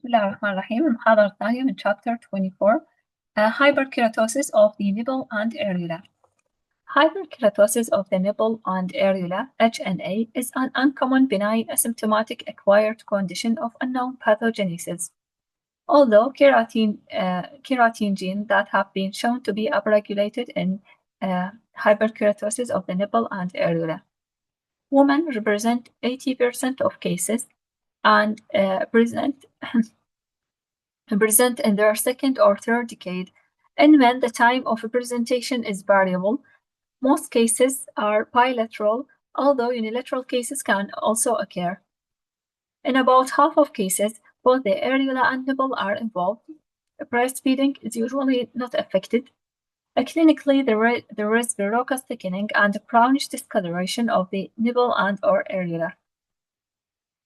بسم الله الرحمن الرحيم. المحاضرة الثانية من chapter 24 Hyperkeratosis of the nipple and areola. Hyperkeratosis of the nipple and areola (HNA) is an uncommon benign asymptomatic acquired condition of unknown pathogenesis. Although keratin genes that have been shown to be upregulated in hyperkeratosis of the nipple and areola. Women represent 80% of cases and present in their second or third decade. In men, the time of presentation is variable. Most cases are bilateral, although unilateral cases can also occur. In about half of cases, both the areola and nipple are involved. Breastfeeding is usually not affected. Clinically, there is verrucous thickening and brownish discoloration of the nipple and/or areola.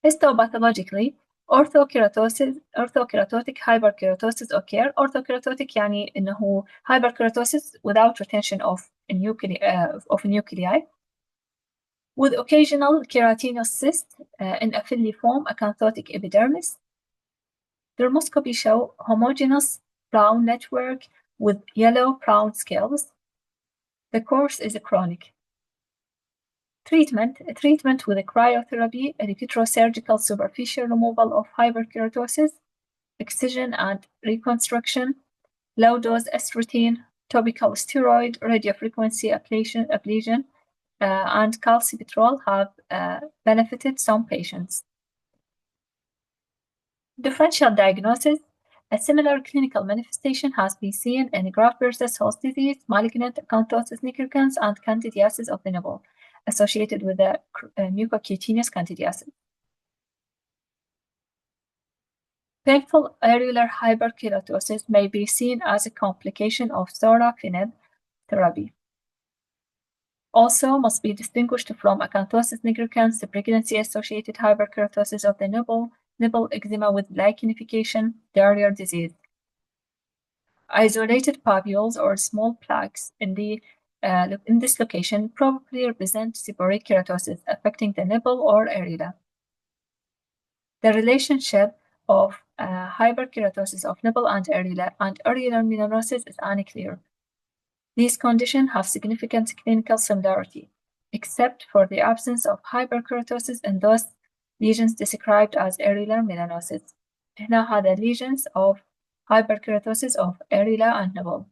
Histopathologically, orthokeratotic hyperkeratosis occur. Orthokeratotic يعني إنه hyperkeratosis without retention of nuclei, with occasional keratinous cyst in a filiform acanthotic epidermis. Dermoscopy show homogeneous brown network with yellow-brown scales. The course is chronic. Treatment with cryotherapy, electrosurgical superficial removal of hyperkeratosis, excision and reconstruction, low-dose estretine, topical steroid, radiofrequency ablation, and calcipotriol have benefited some patients. Differential diagnosis. A similar clinical manifestation has been seen in graft-versus-host disease, malignant acanthosis nigricans, and candidiasis of the nipple, associated with the mucocutaneous candidiasis. Painful areolar hyperkeratosis may be seen as a complication of sorafenib therapy. Also must be distinguished from acanthosis nigricans, the pregnancy-associated hyperkeratosis of the nipple eczema with lichenification, diarrheal disease. Isolated papules or small plaques in this location probably represent seborrheic keratosis affecting the nipple or areola. The relationship of hyperkeratosis of nipple and areolar melanosis is unclear. These conditions have significant clinical similarity, except for the absence of hyperkeratosis in those lesions described as areolar melanosis. هنا هذا lesions of hyperkeratosis of areola and nipple.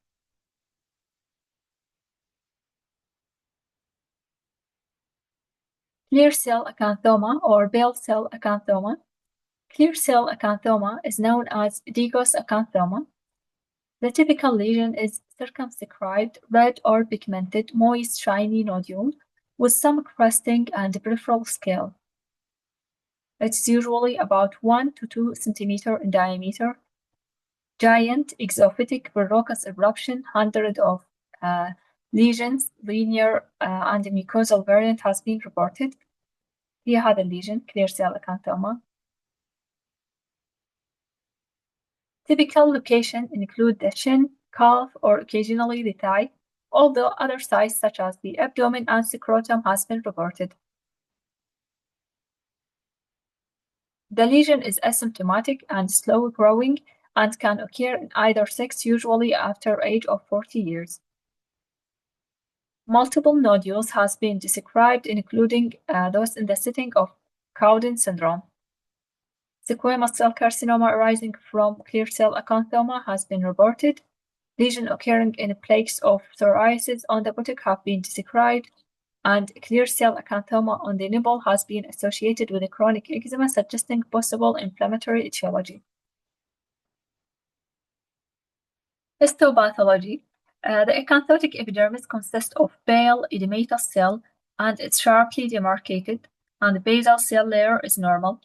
Clear cell acanthoma or pale cell acanthoma. Clear cell acanthoma is known as Degas acanthoma. The typical lesion is circumscribed, red or pigmented, moist, shiny nodule with some crusting and peripheral scale. It's usually about 1 to 2 centimeters in diameter. Giant exophytic verrucous eruption, hundreds of lesions, linear and mucosal variant has been reported. هي هذا الليجن clear cell acanthoma. Typical location include the chin, calf, or occasionally the thigh, although other sites such as the abdomen and scrotum has been reported. The lesion is asymptomatic and slow growing and can occur in either sex, usually after age of 40 years. Multiple nodules has been described, including those in the setting of Cowden syndrome. Squamous cell carcinoma arising from clear cell acanthoma has been reported. Lesions occurring in plaques of psoriasis on the buttock have been described, and clear cell acanthoma on the nipple has been associated with a chronic eczema, suggesting possible inflammatory etiology. Histopathology. The acanthotic epidermis consists of pale edematous cell, and it's sharply demarcated, and the basal cell layer is normal.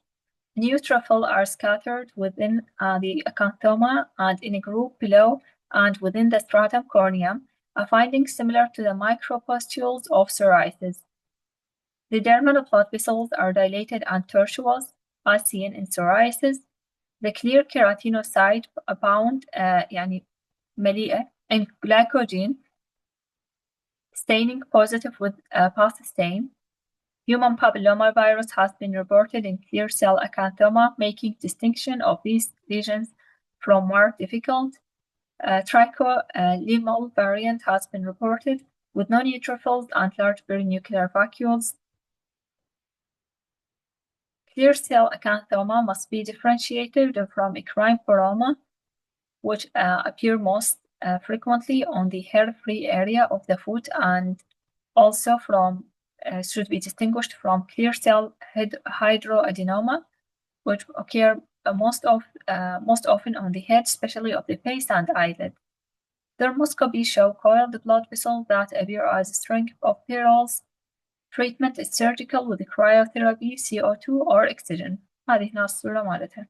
Neutrophils are scattered within the acanthoma and in a group below and within the stratum corneum, a finding similar to the micropustules of psoriasis. The dermal blood vessels are dilated and tortuous, as seen in psoriasis. The clear keratinocyte abound يعني مليئة in glycogen, staining positive with pus stain. Human papillomavirus has been reported in clear cell acanthoma, making distinction of these lesions from more difficult. Tricholemal variant has been reported with no neutrophils and large perinuclear vacuoles. Clear cell acanthoma must be differentiated from ecrine poroma, which appear most frequently on the hair-free area of the foot, and also should be distinguished from clear cell hydroadenoma, which occur most often on the head, especially of the face and eyelid. Dermoscopy show coiled blood vessels that appear as string of pearls. Treatment is surgical with cryotherapy, CO2 or oxygen. هذه هنا الصورة مالتها.